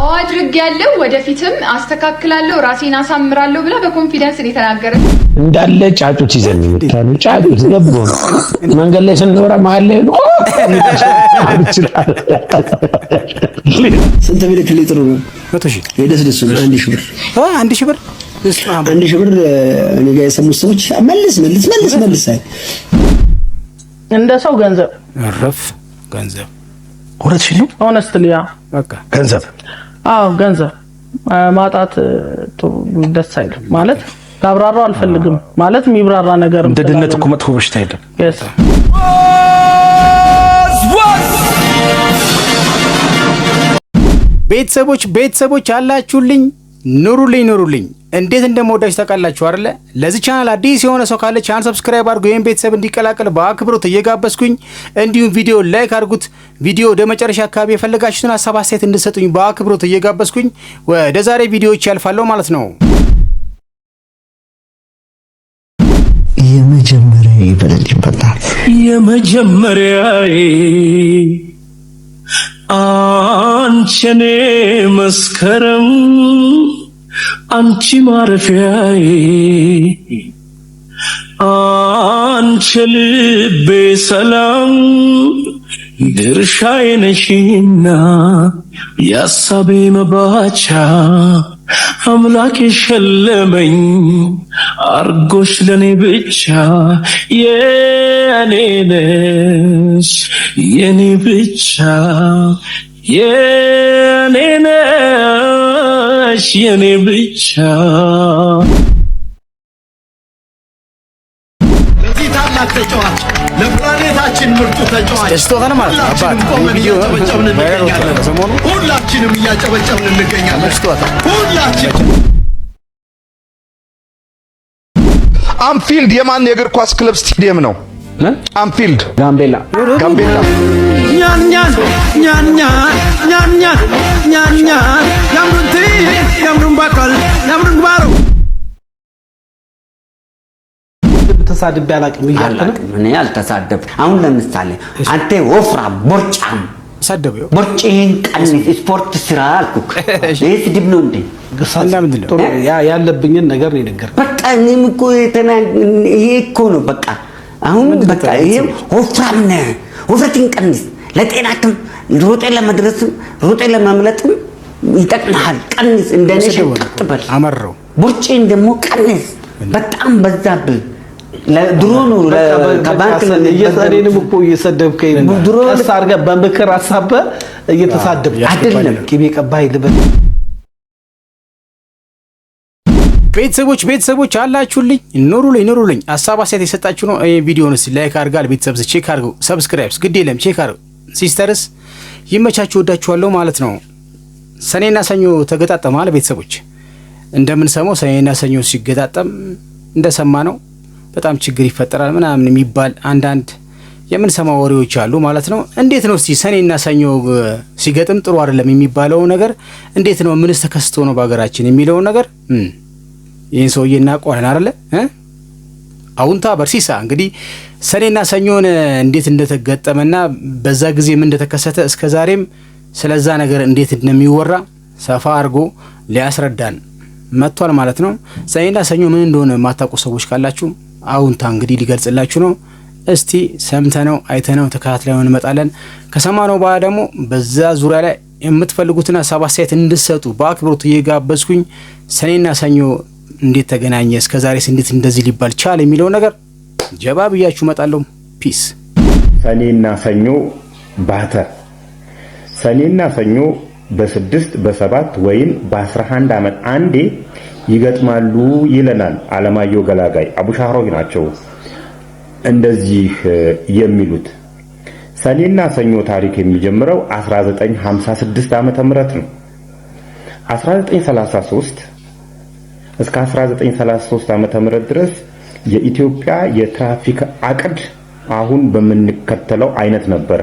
አድርግ ያለው ወደፊትም አስተካክላለሁ ራሴን አሳምራለሁ ብላ በኮንፊደንስ የተናገረች እንዳለ ጫጩት ይዘን እንታኑ ጫጩት ገቦ መንገድ ላይ ስንኖር መሀል ላይ ነው ስንት ሚሊክ ሊትር ነው 100,000 የደስደስ 1,000 ብር 1,000 ብር 1,000 ብር እኔ ጋር የሰሙት ሰዎች መልስ እንደ ሰው ገንዘብ ረፍ ገንዘብ ወረድሽ ነው ሆነስትሊ ያ በቃ ገንዘብ ገንዘብ ማጣት ደስ አይልም ማለት ካብራራው አልፈልግም ማለት የሚብራራ ነገር እንደ ድነት እኮ መጥፎ በሽታ አይደለም yes ቤተሰቦች አላችሁልኝ ኑሩልኝ እንዴት እንደምወዳችሁ ታውቃላችሁ አይደለ? ለዚህ ቻናል አዲስ የሆነ ሰው ካለ ቻናል ሰብስክራይብ አድርጉ፣ ይሄን ቤተሰብ እንዲቀላቀል በአክብሮት እየጋበዝኩኝ፣ እንዲሁም ቪዲዮ ላይክ አድርጉት። ቪዲዮ ወደ መጨረሻ አካባቢ የፈለጋችሁትን ሐሳብ አስተያየት እንድትሰጡኝ በአክብሮት እየጋበዝኩኝ ወደ ዛሬ ቪዲዮዎች ያልፋለሁ ማለት ነው። የመጀመሪያ ይበልልኝ በጣም የመጀመሪያዬ አንቺኔ መስከረም አንቺ ማረፊያዬ አንቺ ልቤ ሰላም ድርሻዬ ነሽና ያሳቤ መባቻ አምላክ የሸለመኝ አርጎሽ ለኔ ብቻ የኔ ነሽ የኔ ብቻ የኔ ነሽ የኔ ብቻ ለዚህ ታላቅ ተጫዋች ለፕላኔታችን ምርጡ ተጫዋች ደስታውን ማለት አባት ቪዲዮ ሁላችንም እያጨበጨብን እንገኛለን። ሁላችንም አንፊልድ የማን የእግር ኳስ ክለብ ስቴዲየም ነው? አንፊልድ ጋምቤላ ተሳድብ ያላቅም ይያልከነ እኔ አልተሳደብ። አሁን ለምሳሌ አንተ ወፍራም ቦርጫም ሳደበው ቦርጭህን ቀንስ ስፖርት ስራ አልኩክ። ይሄ ስድብ ነው እንዴ? ያለብኝን ነገር ነው ነገር በቃ እኔም እኮ ይሄ እኮ ነው በቃ አሁን በቃ ይሄ ወፍራም ነህ፣ ውፍረትን ቀንስ። ለጤናክም ሮጤ ለመድረስም ሮጤ ለማምለጥም ይጠቅምሃል። ቀንስ እንደኔ ተቀጥበል አመረው ቦርጭህን ደግሞ ቀንስ። በጣም በዛብህ ለድሮ ነው ከባንክ እየሰሬንም እኮ እየሰደብከኝ ነው። ድሮ አሳርጋ በምክር አሳበ እየተሳደብ አይደለም ቂቤ ቀባይ ልበል። ቤተሰቦች አላችሁልኝ ኑሩልኝ ሐሳብ አስተያየት የሰጣችሁ ነው። ይሄ ቪዲዮንስ ላይክ አድርጋል ቤተሰብስ ቼክ አድርጉ፣ ሰብስክራይብስ ግድ የለም ቼክ አድርጉ። ሲስተርስ ይመቻችሁ፣ ወዳችኋለሁ ማለት ነው። ሰኔና ሰኞ ተገጣጠማል ቤተሰቦች። እንደምንሰማው ሰኔና ሰኞ ሲገጣጠም እንደሰማ ነው በጣም ችግር ይፈጠራል ምናምን የሚባል አንዳንድ የምንሰማው ወሬዎች አሉ ማለት ነው። እንዴት ነው እስቲ ሰኔና ሰኞ ሲገጥም ጥሩ አይደለም የሚባለው ነገር እንዴት ነው? ምንስ ተከስቶ ነው በአገራችን የሚለው ነገር ይሄን ሰውዬ እናውቀዋለን አይደለ? አውንታ በርሲሳ እንግዲህ ሰኔና ሰኞን እንዴት እንደተገጠመና በዛ ጊዜ ምን እንደተከሰተ እስከዛሬም ስለዛ ነገር እንዴት እንደሚወራ ሰፋ አድርጎ ሊያስረዳን መጥቷል ማለት ነው። ሰኔና ሰኞ ምን እንደሆነ የማታውቁ ሰዎች ካላችሁ አውንታ እንግዲህ ሊገልጽላችሁ ነው። እስቲ ሰምተነው አይተነው ተከታትለን እንመጣለን። ከሰማነው በኋላ ደግሞ በዛ ዙሪያ ላይ የምትፈልጉትን ሐሳብ አስተያየት እንድትሰጡ በአክብሮት እየጋበዝኩኝ ሰኔና ሰኞ እንዴት ተገናኘ፣ እስከዛሬስ እንዴት እንደዚህ ሊባል ቻለ የሚለው ነገር ጀባ ብያችሁ እመጣለሁ። ፒስ። ሰኔና ሰኞ ባተር ሰኔና ሰኞ በ6 በ7 ወይም በ11 ዓመት አንዴ ይገጥማሉ ይለናል አለማየሁ ገላጋይ። አቡሻህሮች ናቸው እንደዚህ የሚሉት። ሰኔና ሰኞ ታሪክ የሚጀምረው 1956 ዓመተ ምህረት ነው። 1933 እስከ 1933 ዓመተ ምህረት ድረስ የኢትዮጵያ የትራፊክ አቅድ አሁን በምንከተለው አይነት ነበር።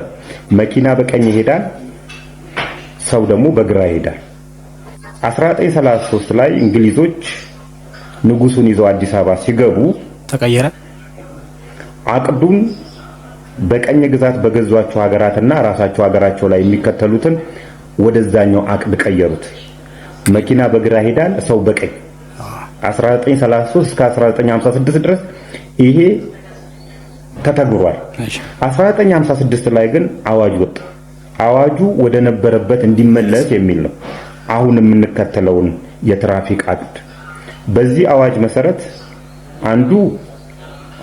መኪና በቀኝ ይሄዳል፣ ሰው ደግሞ በግራ ይሄዳል። 1933 ላይ እንግሊዞች ንጉሱን ይዘው አዲስ አበባ ሲገቡ ተቀየረ። አቅዱን በቀኝ ግዛት በገዟቸው ሀገራትና ራሳቸው ሀገራቸው ላይ የሚከተሉትን ወደዛኛው አቅድ ቀየሩት። መኪና በግራ ሄዳል፣ ሰው በቀኝ 1933 እስከ 1956 ድረስ ይሄ ተተግብሯል። 1956 ላይ ግን አዋጅ ወጣ። አዋጁ ወደ ነበረበት እንዲመለስ የሚል ነው። አሁን የምንከተለውን የትራፊክ አቅድ በዚህ አዋጅ መሰረት አንዱ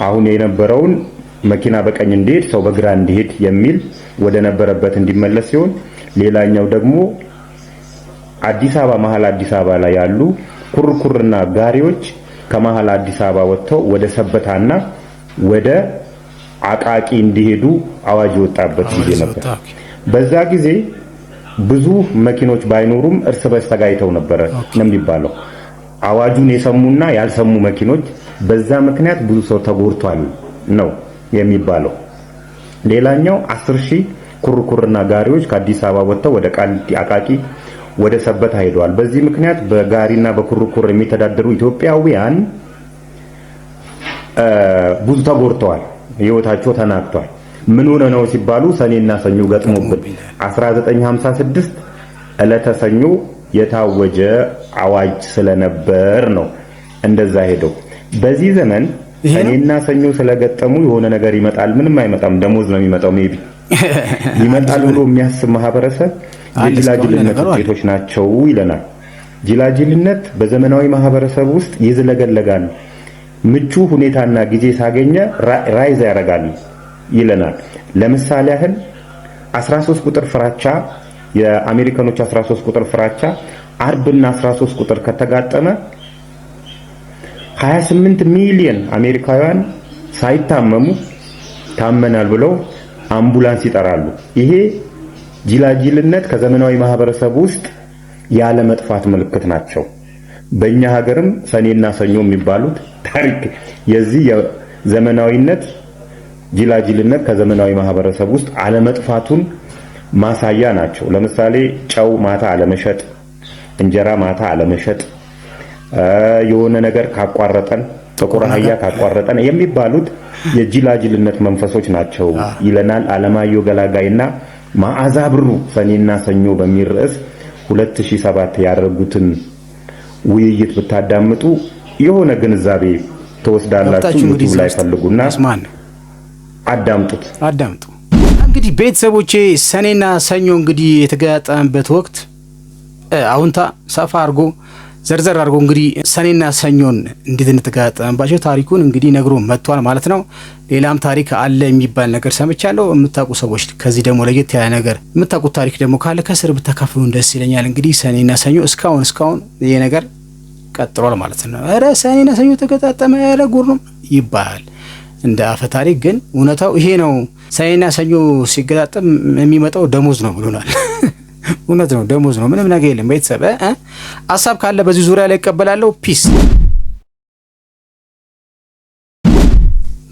አሁን የነበረውን መኪና በቀኝ እንዲሄድ ሰው በግራ እንዲሄድ የሚል ወደ ነበረበት እንዲመለስ ሲሆን ሌላኛው ደግሞ አዲስ አበባ መሃል አዲስ አበባ ላይ ያሉ ኩርኩርና ጋሪዎች ከመሃል አዲስ አበባ ወጥተው ወደ ሰበታና ወደ አቃቂ እንዲሄዱ አዋጅ ወጣበት ጊዜ ነበር። በዛ ጊዜ ብዙ መኪኖች ባይኖሩም እርስ በርስ ተጋይተው ነበር ነው የሚባለው። አዋጁን የሰሙና ያልሰሙ መኪኖች በዛ ምክንያት ብዙ ሰው ተጎድቷል ነው የሚባለው። ሌላኛው 10,000 ኩርኩርና ጋሪዎች ከአዲስ አበባ ወጥተው ወደ ቃሊቲ አቃቂ ወደ ሰበታ ሄደዋል። በዚህ ምክንያት በጋሪና በኩርኩር የሚተዳደሩ ኢትዮጵያውያን ብዙ ተጎድተዋል፣ ህይወታቸው ተናግቷል። ምን ሆነ ነው ሲባሉ ሰኔና ሰኞ ገጥሞብን 1956 ዕለተ ሰኞ የታወጀ አዋጅ ስለነበር ነው እንደዛ ሄደው። በዚህ ዘመን ሰኔና ሰኞ ስለገጠሙ የሆነ ነገር ይመጣል፣ ምንም አይመጣም፣ ደሞዝ ነው የሚመጣው ሜቢ ይመጣል ብሎ የሚያስብ ማህበረሰብ የጅላጅልነት ውጤቶች ናቸው ይለናል። ጅላጅልነት በዘመናዊ ማህበረሰብ ውስጥ ይዝለገለጋል፣ ምቹ ሁኔታና ጊዜ ሳገኘ ራይዝ ያደርጋል ይለናል። ለምሳሌ ያህል 13 ቁጥር ፍራቻ የአሜሪካኖች 13 ቁጥር ፍራቻ አርብና 13 ቁጥር ከተጋጠመ 28 ሚሊዮን አሜሪካውያን ሳይታመሙ ታመናል ብለው አምቡላንስ ይጠራሉ። ይሄ ጅላጅልነት ከዘመናዊ ማህበረሰብ ውስጥ ያለ መጥፋት ምልክት ናቸው። በእኛ ሀገርም ሰኔና ሰኞ የሚባሉት ታሪክ የዚህ የዘመናዊነት ጅላጅልነት ከዘመናዊ ማህበረሰብ ውስጥ አለመጥፋቱን ማሳያ ናቸው። ለምሳሌ ጨው ማታ አለመሸጥ፣ እንጀራ ማታ አለመሸጥ፣ የሆነ ነገር ካቋረጠን ጥቁር አህያ ካቋረጠን የሚባሉት የጅላጅልነት መንፈሶች ናቸው ይለናል አለማየሁ ገላጋይና መዓዛ ብሩ ሰኔና ሰኞ በሚል ርዕስ 2007 ያደረጉትን ውይይት ብታዳምጡ የሆነ ግንዛቤ ተወስዳላችሁ። ዩቲዩብ ላይ ፈልጉና አዳምጡ። እንግዲህ ቤተሰቦቼ ሰኔና ሰኞ እንግዲህ የተገጣጠመበት ወቅት አሁንታ ሰፋ አድርጎ ዘርዘር አድርጎ እንግዲህ ሰኔና ሰኞን እንዴት እንደተገጣጠመባቸው ታሪኩን እንግዲህ ነግሮ መጥቷል ማለት ነው። ሌላም ታሪክ አለ የሚባል ነገር ሰምቻለሁ። የምታውቁ ሰዎች ከዚህ ደግሞ ለየት ያለ ነገር የምታውቁት ታሪክ ደግሞ ካለ ከስር ብታካፍሉን ደስ ይለኛል። እንግዲህ ሰኔና ሰኞ እስካሁን ይሄ ነገር ቀጥሏል ማለት ነው። ኧረ ሰኔና ሰኞ ተገጣጠመ ያለ ጉር ነው ይባላል እንደ አፈ ታሪክ፣ ግን እውነታው ይሄ ነው። ሰኔና ሰኞ ሲገጣጠም የሚመጣው ደሞዝ ነው ብሎናል። እውነት ነው፣ ደሞዝ ነው፣ ምንም ነገር የለም። ቤተሰብ ሀሳብ ካለ በዚህ ዙሪያ ላይ እቀበላለሁ። ፒስ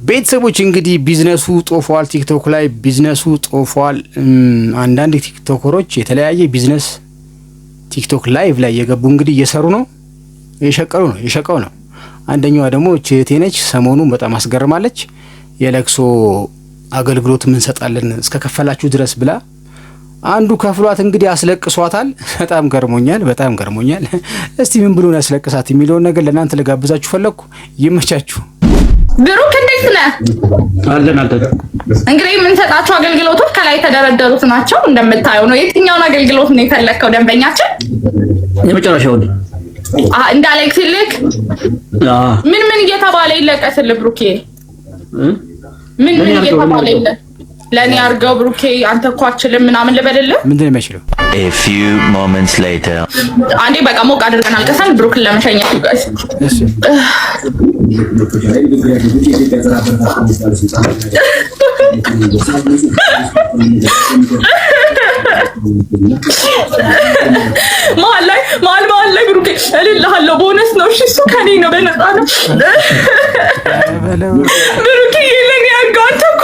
ቤተሰቦች እንግዲህ ቢዝነሱ ጦፏል። ቲክቶክ ላይ ቢዝነሱ ጦፏል። አንዳንድ ቲክቶከሮች የተለያየ ቢዝነስ ቲክቶክ ላይቭ ላይ የገቡ እንግዲህ እየሰሩ ነው፣ እየሸቀው ነው። አንደኛዋ ደግሞ እህቴ ነች። ሰሞኑን በጣም አስገርማለች። የለቅሶ አገልግሎት ምን ሰጣለን እስከ ከፈላችሁ ድረስ ብላ አንዱ ከፍሏት እንግዲህ አስለቅሷታል። በጣም ገርሞኛል። እስቲ ምን ብሎ ነው ያስለቅሳት የሚለውን ነገር ለእናንተ ለጋብዛችሁ ፈለኩ። ይመቻችሁ። ብሩክ እንዴት ነህ? አለን እንግዲህ የምንሰጣቸው አገልግሎቶች ከላይ የተደረደሩት ናቸው። እንደምታየው ነው። የትኛውን አገልግሎት ነው የፈለከው ደንበኛችን? የመጨረሻውን እንዳሌክስ ልክ ምን እየተባለ ይለቀስልህ ብሩኬ? ምን እየተባለ ይለ ለኔ አርገው ብሩኬ አንተ እኮ አትችልም ምናምን ልበልልህ? ምንድነው የሚችለው? A few moments later አንዴ በቃ ሞቅ አድርገን አልቀሳል ብሩክን ለመሸኘት ይጋስ መሀል ላይ ብሩኬ እልልሃለሁ። ቦነስ ነው እሺ፣ እሱ ከኔ ነው፣ በነፃ ነው ብሩኬ። ለኔ አርገው አንተ እኮ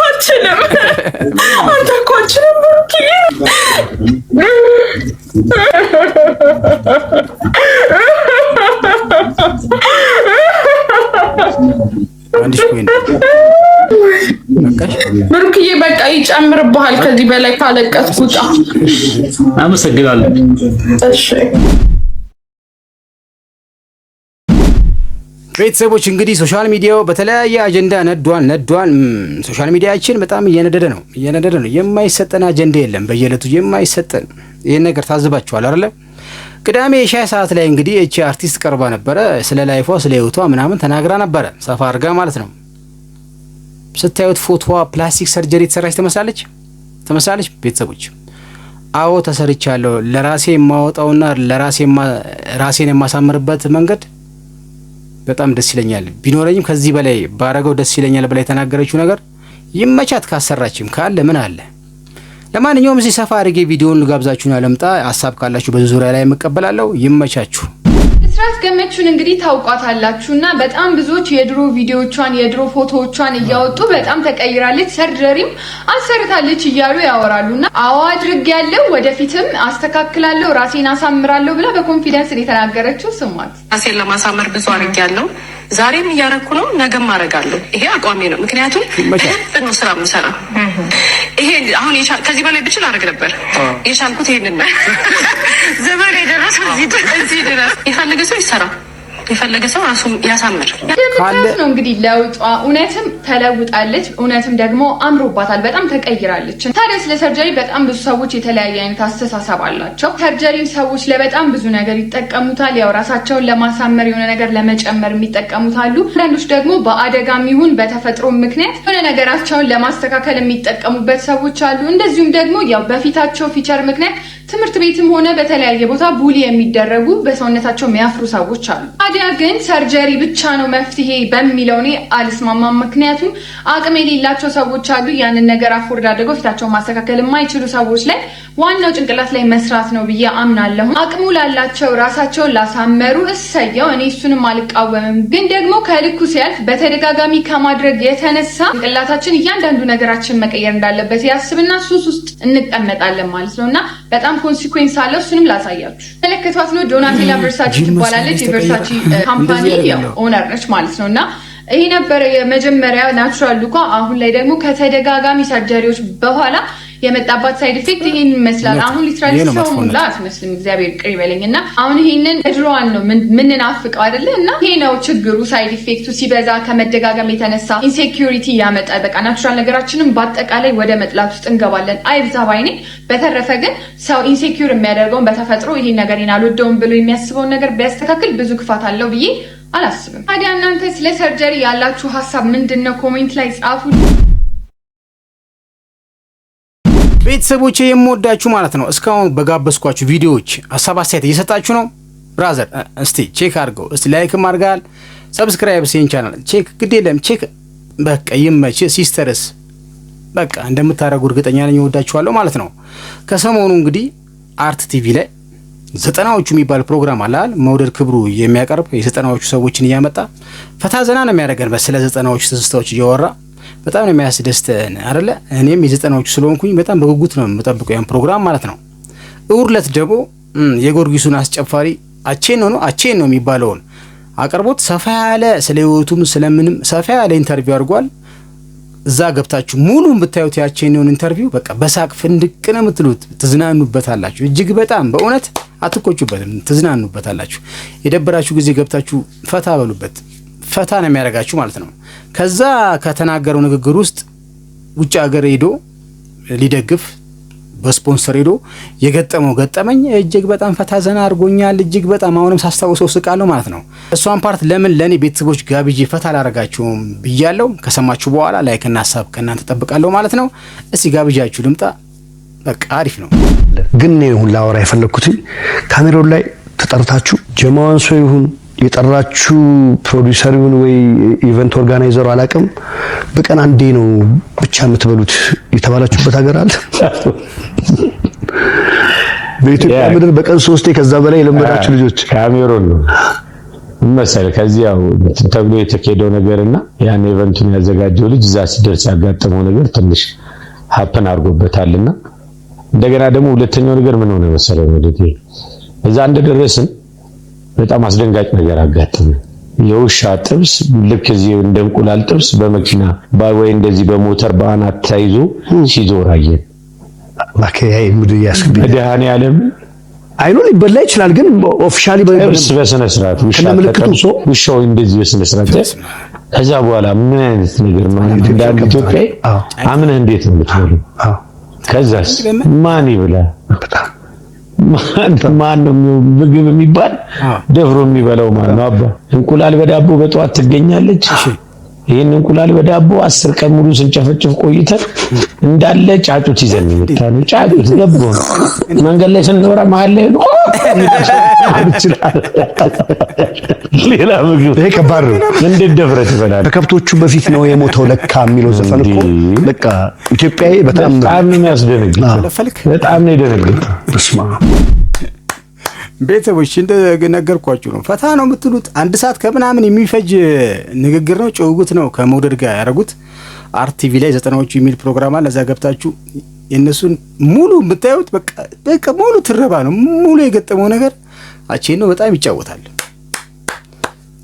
አትችልም ብሩኬ። ብሩክዬ በቃ ይጨምርብሃል ከዚህ በላይ ካለቀስኩት አመሰግናለሁ እሺ ቤተሰቦች እንግዲህ ሶሻል ሚዲያው በተለያየ አጀንዳ ነዷል ሶሻል ሚዲያችን በጣም እየነደደ ነው የማይሰጠን አጀንዳ የለም በየለቱ የማይሰጠን ይሄን ነገር ታዝባችኋል አይደል ቅዳሜ የሻይ ሰዓት ላይ እንግዲህ እቺ አርቲስት ቀርባ ነበረ ስለ ላይፏ ስለ ህይወቷ ምናምን ተናግራ ነበረ ሰፋ አድርጋ ማለት ነው ስታዩት ፎቶዋ ፕላስቲክ ሰርጀሪ ተሰራች ተመሳለች ቤተሰቦች አዎ ተሰርቻለሁ ለራሴ የማወጣውና ራሴን የማሳምርበት መንገድ በጣም ደስ ይለኛል ቢኖረኝም ከዚህ በላይ ባረገው ደስ ይለኛል በላይ ተናገረችው ነገር ይመቻት ካሰራችም ካለ ምን አለ ለማንኛውም እዚህ ሰፋ አድርጌ ቪዲዮውን ልጋብዛችሁና ለምጣ ሐሳብ ካላችሁ በዚህ ዙሪያ ላይ መቀበላለሁ ይመቻችሁ ስራት ገመቹን እንግዲህ ታውቋታላችሁና በጣም ብዙዎች የድሮ ቪዲዮቿን የድሮ ፎቶዎቿን እያወጡ በጣም ተቀይራለች ሰርጀሪም አሰርታለች እያሉ ያወራሉና አዎ አድርጌያለሁ ወደፊትም አስተካክላለሁ ራሴን አሳምራለሁ ብላ በኮንፊደንስ የተናገረችው ስሟት ራሴን ለማሳመር ብዙ አድርጌያለሁ ዛሬም እያረኩ ነው ነገም አረጋለሁ ይሄ አቋሜ ነው ምክንያቱም በጣም ስራ መስራ ይሄ አሁን ከዚህ በላይ ብችል አረግ ነበር የቻልኩት ይሄንን ነው ዘመን የደረሰው እዚህ ድረስ የፈለገ ሰው ይሰራ የፈለገ ሰው ራሱ ያሳምር ነው እንግዲህ ለውጧ እውነትም ተለውጣለች እውነትም ደግሞ አምሮባታል በጣም ተቀይራለች ታዲያ ስለ ሰርጀሪ በጣም ብዙ ሰዎች የተለያየ አይነት አስተሳሰብ አላቸው ሰርጀሪን ሰዎች ለበጣም ብዙ ነገር ይጠቀሙታል ያው ራሳቸውን ለማሳመር የሆነ ነገር ለመጨመር የሚጠቀሙታሉ አንዳንዶች ደግሞ በአደጋም ይሁን በተፈጥሮ ምክንያት የሆነ ነገራቸውን ለማስተካከል የሚጠቀሙበት ሰዎች አሉ እንደዚሁም ደግሞ ያው በፊታቸው ፊቸር ምክንያት ትምህርት ቤትም ሆነ በተለያየ ቦታ ቡሊ የሚደረጉ በሰውነታቸው የሚያፍሩ ሰዎች አሉ ታዲያ ግን ሰርጀሪ ብቻ ነው መፍትሄ በሚለው እኔ አልስማማም ምክንያቱም አቅም የሌላቸው ሰዎች አሉ ያንን ነገር አፎርድ አድርገው ፊታቸውን ማስተካከል የማይችሉ ሰዎች ላይ ዋናው ጭንቅላት ላይ መስራት ነው ብዬ አምናለሁ አቅሙ ላላቸው ራሳቸውን ላሳመሩ እሰየው እኔ እሱንም አልቃወምም ግን ደግሞ ከልኩ ሲያልፍ በተደጋጋሚ ከማድረግ የተነሳ ጭንቅላታችን እያንዳንዱ ነገራችን መቀየር እንዳለበት ያስብና ሱስ ውስጥ እንቀመጣለን ማለት ነውና በጣም ኮንሲኩዌንስ አለው እሱንም ላሳያችሁ ተለከቷት ነው ዶናቴላ ቨርሳቺ ትባላለች የቨርሳቺ ካምፓኒ ኦነር ነች ማለት ነውና ይሄ ነበር የመጀመሪያ ናቹራል ሉኳ አሁን ላይ ደግሞ ከተደጋጋሚ ሰርጀሪዎች በኋላ የመጣባት ሳይድ ኢፌክት ይሄን ይመስላል አሁን ሊትራሊ ሰው ሁላ አትመስልም እግዚአብሔር ይቅር ይበለኝና አሁን ይሄንን እድሮዋን ነው ምን አፍቀው አይደለና ይሄ ነው ችግሩ ሳይድ ኢፌክቱ ሲበዛ ከመደጋገም የተነሳ ኢንሴኩሪቲ ያመጣል በቃ ናቹራል ነገራችንን በአጠቃላይ ወደ መጥላት ውስጥ እንገባለን አይብዛ ባይኔ በተረፈ ግን ሰው ኢንሴኩር የሚያደርገውን በተፈጥሮ ይሄን ነገርን አልወደውም ብሎ የሚያስበውን ነገር ቢያስተካክል ብዙ ክፋት አለው ብዬ አላስብም ታዲያ እናንተ ስለ ሰርጀሪ ያላችሁ ሐሳብ ምንድነው ኮሜንት ላይ ጻፉ ቤተሰቦቼ የምወዳችሁ ማለት ነው እስካሁን በጋበዝኳችሁ ቪዲዮዎች ሐሳብ አስተያየት እየሰጣችሁ ነው ብራዘር እስቲ ቼክ አድርገው እስቲ ላይክም አድርጋል ሰብስክራይብ ሲን ቻናል ቼክ ግዴለም ቼክ በቃ ይመች ሲስተርስ በቃ እንደምታረጉ እርግጠኛ ነኝ እወዳችኋለሁ ማለት ነው ከሰሞኑ እንግዲህ አርት ቲቪ ላይ ዘጠናዎቹ የሚባል ፕሮግራም አላል መውደድ ክብሩ የሚያቀርብ የዘጠናዎቹ ሰዎችን እያመጣ ፈታ ዘና ነው የሚያደርገን በስለ ዘጠናዎቹ ትዝታዎች እያወራ በጣም ነው የሚያስደስተን አይደለ እኔም የዘጠናዎቹ ስለሆንኩኝ በጣም በጉጉት ነው የምጠብቀው ያን ፕሮግራም ማለት ነው እውርለት ደግሞ የጎርጊሱን አስጨፋሪ አቼን ነው የሚባለውን አቅርቦት ሰፋ ያለ ስለ ህይወቱም ስለምንም ሰፋ ያለ ኢንተርቪው አድርጓል እዛ ገብታችሁ ሙሉን ብታዩት ያቼን ኢንተርቪው በቃ በሳቅ ፍንድቅ ነው የምትሉት ትዝናኑበታላችሁ እጅግ በጣም በእውነት አትቆጩበትም ትዝናኑበታላችሁ የደበራችሁ ጊዜ ገብታችሁ ፈታ በሉበት ፈታ ነው የሚያረጋችሁ ማለት ነው ከዛ ከተናገረው ንግግር ውስጥ ውጭ ሀገር ሄዶ ሊደግፍ በስፖንሰር ሄዶ የገጠመው ገጠመኝ እጅግ በጣም ፈታ ዘና አድርጎኛል እጅግ በጣም አሁንም ሳስታውሰው ስቃለሁ ማለት ነው እሷን ፓርት ለምን ለኔ ቤተሰቦች ጋብዬ ፈታ አላረጋችሁም ብያለሁ ከሰማችሁ በኋላ ላይክ እና ሀሳብ ከእናንተ ተጠብቃለሁ ማለት ነው እስቲ ጋብዣችሁ ልምጣ በቃ አሪፍ ነው ግን ነው ሁላ አወራ የፈለኩት ካሜራው ላይ ተጠርታችሁ ጀማዋን ሰው ይሁን የጠራችሁ ፕሮዲዩሰር ይሁን ወይ ኢቨንት ኦርጋናይዘሩ አላቀም በቀን አንዴ ነው ብቻ የምትበሉት የተባላችሁበት ሀገር አለ በኢትዮጵያ ምድር በቀን 3 ከዛ በላይ የለመዳችሁ ልጆች ካሜሮን ነው መሰለ ከዚያው ተብሎ የተከደው ነገርና ያን ኢቨንቱን ያዘጋጀው ልጅ እዛ ሲደርስ ያጋጠመው ነገር ትንሽ ሀፕን አድርጎበታልና እንደገና ደግሞ ሁለተኛው ነገር ምን ሆነ መሰለ ወደቴ እዛ እንደደረስን በጣም አስደንጋጭ ነገር አጋጠመ የውሻ ጥብስ ልክ እዚህ እንደ እንቁላል ጥብስ በመኪና ወይ እንደዚህ በሞተር በአናት ተይዞ ሲዞር አየን። ማከያይ ሙድ ያስከብ መድኃኒዓለም አይኑ ሊበላ ይችላል፣ ግን ኦፊሻሊ በስነ ስርዓት ውሻው እንደዚህ በስነ ስርዓት ከዛ በኋላ ምን አይነት ነገር ማለት እንዳለ ኢትዮጵያ አምነህ እንዴት ነው የምትሆነው? ከዛስ ማን ይብላ? ማን ነው ምግብ የሚባል ደፍሮ የሚበላው ማን ነው? አባ እንቁላል በዳቦ በጠዋት ትገኛለች። ይሄን እንቁላል በዳቦ 10 ቀን ሙሉ ስንጨፈጭፍ ቆይተን እንዳለ ጫጩት ይዘን መጣን። ጫጩት ገባው መንገድ ላይ ስንኖር መሀል ላይ ነው ሌላ ምግብ ይሄ ከባድ ነው። እንዴት ደፍረት ይበላል? ከከብቶቹ በፊት ነው የሞተው ለካ የሚለው ዘፈን እኮ በቃ ኢትዮጵያዊ በጣም ነው የሚያስደነግጥ። በጣም ነው የደነገጠው። በስማ ቤተሰቦች እንደነገርኳችሁ ነው። ፈታ ነው የምትሉት 1 ሰዓት ከምናምን የሚፈጅ ንግግር ነው፣ ጭውውት ነው ከመውደድ ጋር ያደረጉት። አርቲቪ ላይ 90ዎቹ የሚል ፕሮግራም አለ። እዛ ገብታችሁ የነሱን ሙሉ የምታዩት በቃ ሙሉ ትረባ ነው። ሙሉ የገጠመው ነገር አቼ ነው። በጣም ይጫወታል፣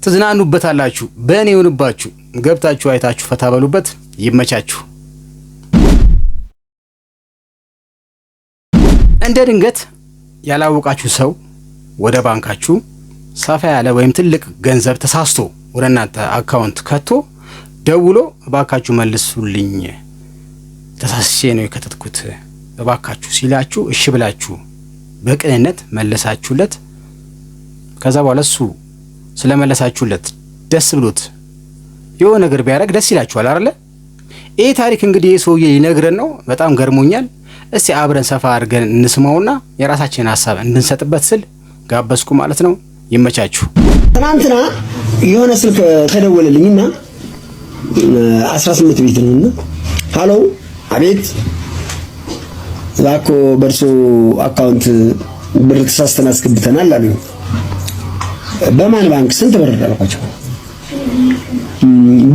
ትዝናኑበታላችሁ። በእኔ ይሁንባችሁ። ገብታችሁ አይታችሁ ፈታ በሉበት። ይመቻችሁ። እንደ ድንገት ያላወቃችሁ ሰው ወደ ባንካችሁ ሰፋ ያለ ወይም ትልቅ ገንዘብ ተሳስቶ ወደ እናንተ አካውንት ከቶ ደውሎ እባካችሁ መልሱልኝ ተሳስቼ ነው የከተትኩት እባካችሁ ሲላችሁ እሺ ብላችሁ በቅንነት መለሳችሁለት። ከዛ በኋላ እሱ ስለመለሳችሁለት ደስ ብሎት የሆነ ነገር ቢያደርግ ደስ ይላችኋል አይደለ? ይሄ ታሪክ እንግዲህ ሰውዬ ሊነግረን ነው። በጣም ገርሞኛል። እስቲ አብረን ሰፋ አድርገን እንስማውና የራሳችንን ሐሳብ እንድንሰጥበት ስል ጋበዝኩ ማለት ነው። ይመቻችሁ። ትናንትና የሆነ ስልክ ተደወለልኝና 18 ቤት ነውና ሃሎ፣ አቤት፣ እባክዎ በርሶ አካውንት ብር ተሳስተን አስገብተናል አሉኝ። በማን ባንክ? ስንት ብር አልኳቸው።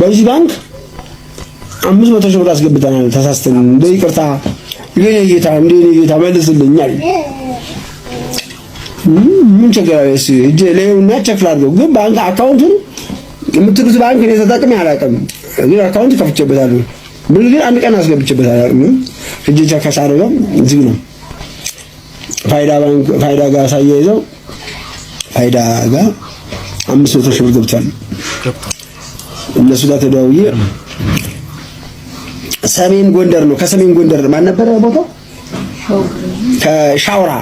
በዚህ ባንክ 500 ሺህ ብር አስገብተናል ተሳስተን፣ እንደው ይቅርታ የኔ ጌታ መልስልኝ አለኝ። ምን ችግር አለ? እሺ እጄ ለዩና ቼክ ላድርገው። ግን ባንክ አካውንቱን የምትሉት ባንክ እኔ ተጠቅሜ አላውቅም፣ ግን አካውንት ከፍቼበታለሁ። ብዙ ግን አንድ ቀን አስገብቼበታለሁ። እጄ ቼክ ሳደርገው እዚህ ነው ፋይዳ ጋር ሳያይዘው ፋይዳ ጋር 500 ሺህ ብር ገብቷል። እነሱ ጋር ተደዋውዬ ሰሜን ጎንደር ነው። ከሰሜን ጎንደር ማን ነበረ ቦታው? ከሻውራ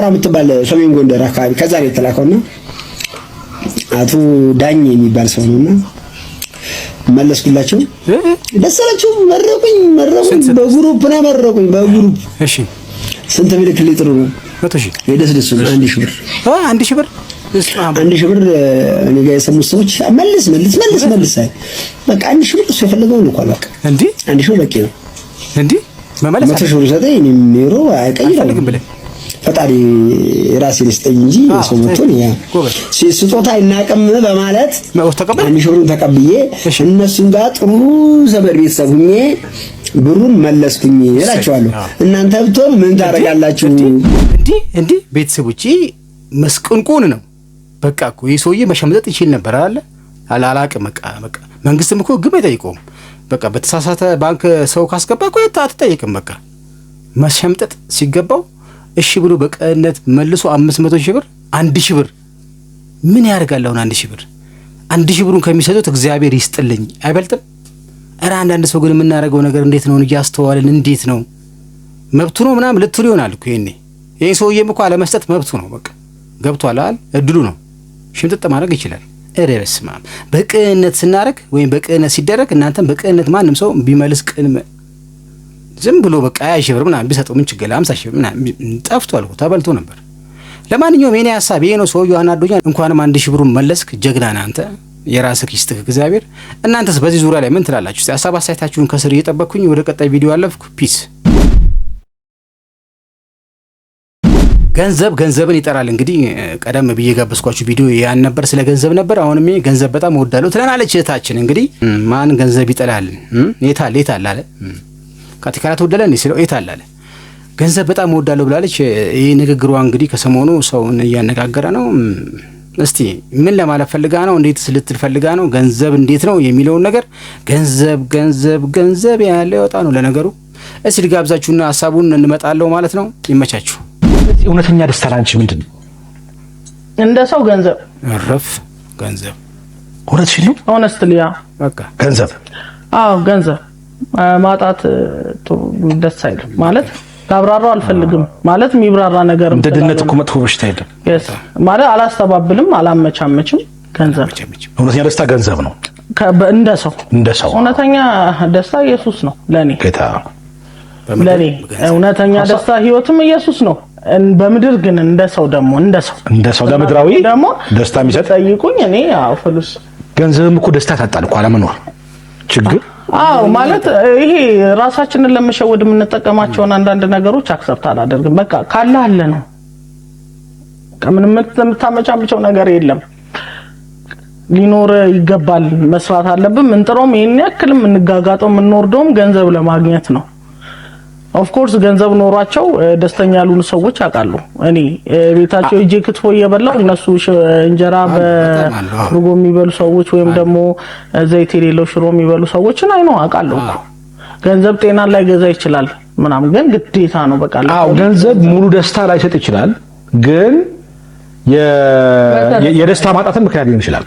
የምትባል ሰሜን ጎንደር አካባቢ ከዛ ነው የተላከውና አቶ ዳኝ የሚባል ሰው ነውና መለስኩላቸው። ደስ አላቸው። መረቁኝ። በግሩፕ ነው መረቁኝ። በግሩፕ እሺ፣ ስንት ቢልክልኝ ጥሩ ነው? 100 ሺህ የደስደሱ 1 ሺህ ብር 1 ሺህ ብር 1 ሺህ ብር እኔ ጋር የሰሙ ሰዎች መልስ አይ በቃ 1 ሺህ ብር እሱ የፈለገው ነው። በቃ እንዴ 1 ሺህ ብር በቂ ነው እንዴ? መመለስ 100 ሺህ ብር ሰጠኝ። እኔም ኔሮ አይቀይርም ብለ ፈጣሪ ራሴን ስጠኝ እንጂ ሰው መጥቶን ያ ስጦታ አይናቅም በማለት 1 ሺህ ብሩን ተቀብዬ እነሱም ጋር ጥሩ ዘመድ ቤተሰብ ሁኜ ብሩን መለስኩኝ እላቸዋለሁ። እናንተ ብትሆኑ ምን ታረጋላችሁ? እንዴ ቤተሰቦቼ መስቅንቁን ነው። በቃ እኮ ይሄ ሰውዬ መሸምጠጥ ይችል ነበር አይደል? አላላቅም። በቃ መንግስትም እኮ ግብ አይጠይቀውም። በቃ በተሳሳተ ባንክ ሰው ካስገባ እኮ አትጠይቅም። በቃ መሸምጠጥ ሲገባው እሺ ብሎ በቀነት መልሶ 500 ሺህ ብር 1 ሺህ ብር ምን ያደርጋል? አሁን 1 ሺህ ብር 1 ሺህ ብሩን ከሚሰጡት እግዚአብሔር ይስጥልኝ አይበልጥም? እረ አንዳንድ ሰው ግን የምናደርገው ነገር እንዴት ነው እያስተዋልን እንዴት ነው መብቱ ነው ምናምን ልትሉ ይሆናል እኮ ይሄ ሰውዬም እኮ አለመስጠት መብቱ ነው። በቃ ገብቷል አይደል? እድሉ ነው። ሽምጥጥ ማድረግ ይችላል። እረ በስመ አብ። በቅንነት ስናደርግ ወይም በቅንነት ሲደረግ እናንተም በቅንነት ማንም ሰው ቢመልስ ቅን ዝም ብሎ በቃ 20 ሺህ ብር ምናምን ቢሰጠው ምን ችግር? 50 ሺህ ብር ምናምን ጠፍቷል እኮ ተበልቶ ነበር። ለማንኛውም የኔ ሐሳብ ይሄ ነው። ሰውዬው አናዶኛል። እንኳንም 1 ሺህ ብሩን መለስክ። ጀግና ነህ አንተ። የራስህ ይስጥህ እግዚአብሔር። እናንተስ በዚህ ዙሪያ ላይ ምን ትላላችሁ? እስቲ ሐሳብ አስተያየታችሁን ከስር እየጠበቅኩኝ ወደ ቀጣይ ቪዲዮ አለፍኩ። ፒስ። ገንዘብን ይጠራል። እንግዲህ ቀደም ብዬ ጋበዝኳችሁ ቪዲዮ ያን ነበር፣ ስለ ገንዘብ ነበር። አሁንም ገንዘብ በጣም እወዳለሁ ትለናለች እህታችን። እንግዲህ ማን ገንዘብ ይጠላል? የታል አለ ካቲካላት ወደለ እንዴ ሲለው የታል አለ። ገንዘብ በጣም እወዳለሁ ብላለች። ይሄ ንግግሯ እንግዲህ ከሰሞኑ ሰውን እያነጋገረ ነው። እስቲ ምን ለማለት ፈልጋ ነው እንዴት ልትል ፈልጋ ነው ገንዘብ እንዴት ነው የሚለውን ነገር ገንዘብ ገንዘብ ገንዘብ ያለ ይወጣ ነው ለነገሩ እስቲ ልጋብዛችሁና ሐሳቡን እንመጣለው ማለት ነው ይመቻችሁ እውነተኛ ደስታ ላንቺ ምንድነው እንደ ሰው ገንዘብ ረፍ ገንዘብ እውነትሽ ነው ሆነስትሊ ያ በቃ ገንዘብ አዎ ገንዘብ ማጣት ደስ አይልም ማለት ካብራራው አልፈልግም ማለት የሚብራራ ነገር እንደ ድነት እኮ መጥፎ በሽታ አይደለም ማለት አላስተባብልም አላመቻመችም ገንዘብ እውነተኛ ደስታ ገንዘብ ነው እንደ ሰው እውነተኛ ደስታ ኢየሱስ ነው ለኔ ጌታ ለኔ እውነተኛ ደስታ ህይወትም ኢየሱስ ነው በምድር ግን እንደ ሰው ለምድራዊ ደስታ የሚሰጥ ጠይቁኝ እኔ ያው ፍሉስ ገንዘብም እኮ ደስታ ታጣል እኮ አለመኖር ችግር አዎ ማለት ይሄ ራሳችንን ለመሸወድ የምንጠቀማቸው አንዳንድ ነገሮች አክሰፕት አላደርግም በቃ ካለ አለ ነው ከምንም የምታመቻምቸው ነገር የለም ሊኖር ይገባል መስራት አለብን እንጥሮም ይሄን ያክልም እንጋጋጠው እንወርደውም ገንዘብ ለማግኘት ነው ኦፍ ኮርስ ገንዘብ ኖሯቸው ደስተኛ ያሉን ሰዎች አቃሉ እኔ ቤታቸው እጄ ክትፎ እየበላው እነሱ እንጀራ በርጎ የሚበሉ ሰዎች ወይም ደግሞ ዘይት የሌለው ሽሮ የሚበሉ ሰዎችን አይኖ አቃሉ ገንዘብ ጤና ላይ ገዛ ይችላል ምናምን ግን ግዴታ ነው በቃ አው ገንዘብ ሙሉ ደስታ ላይ ሰጥ ይችላል ግን የደስታ ማጣትን ምክንያት ሊሆን ይችላል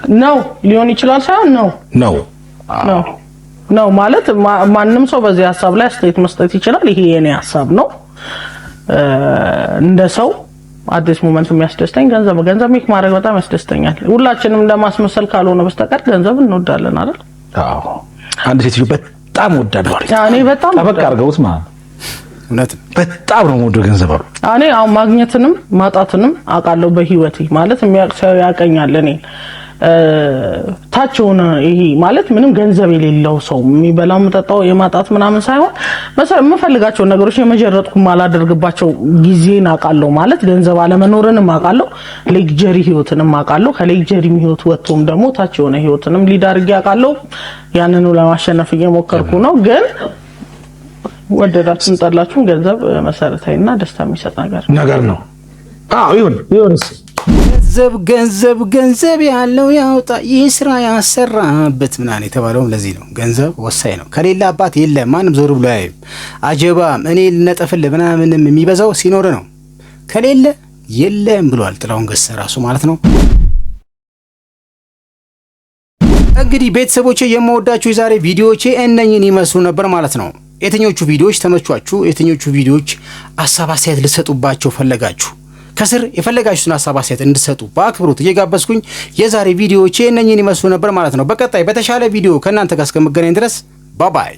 ሊሆን ይችላል ሳይሆን ነው ማለት ማንንም ሰው በዚህ ሐሳብ ላይ አስተያየት መስጠት ይችላል ይሄ የኔ ሐሳብ ነው እንደ ሰው አዲስ ሞመንት የሚያስደስተኝ ገንዘብ ሜክ ማድረግ በጣም ያስደስተኛል ሁላችንም ለማስመሰል ካልሆነ በስተቀር ገንዘብ እንወዳለን አይደል አዎ አንድ ሴት በጣም ወዳለሁ እኔ በጣም ተበቃ አርገውት ማለት እውነት በጣም ነው ወደ ገንዘብ እኔ አሁን ማግኘትንም ማጣትንም አቃለው በህይወቴ ማለት የሚያቀሰው ያቀኛል እኔ ታቸውና ይሄ ማለት ምንም ገንዘብ የሌለው ሰው የሚበላው መጣጣው የማጣት ምናምን ሳይሆን መሰረት የምፈልጋቸው ነገሮች የመጀረጥኩ ማላደርግባቸው ጊዜን አቃለው ማለት ገንዘብ አለመኖርንም አቃለው ሌክጀሪ ህይወትንም አቃለው ከሌክጀሪ ህይወት ወጥቶም ደግሞ ታቸውና ህይወትንም ሊዳርግ ያቃለው ያንኑ ለማሸነፍ እየሞከርኩ ነው ግን ወደዳችሁን ጠላችሁን ገንዘብ መሰረታዊና ደስታ የሚሰጥ ነገር ነው አዎ ይሁንስ ገንዘብ ያለው ያውጣ ይስራ ያሰራበት ምናን የተባለው ለዚህ ነው ገንዘብ ወሳኝ ነው ከሌላ አባት የለም ማንም ዞር ብሎ ያይ አጀባም እኔ ልነጠፍል ምናምንም የሚበዛው ሲኖር ነው ከሌለ የለም ብሏል ጥላውን ገሰ ራሱ ማለት ነው እንግዲህ ቤተሰቦቼ የምወዳችሁ የዛሬ ቪዲዮዎቼ እነኝን ይመስሉ ነበር ማለት ነው የትኞቹ ቪዲዮዎች ተመቿችሁ የትኞቹ ቪዲዮዎች ሐሳብ አስተያየት ልትሰጡባቸው ፈለጋችሁ ከስር የፈለጋችሁን ሐሳብ አስተያየት እንድትሰጡ በአክብሮት እየጋበዝኩኝ የዛሬ ቪዲዮዎቼ እነኝን ይመስሉ ነበር ማለት ነው በቀጣይ በተሻለ ቪዲዮ ከናንተ ጋር እስከምገናኝ ድረስ ባይ ባይ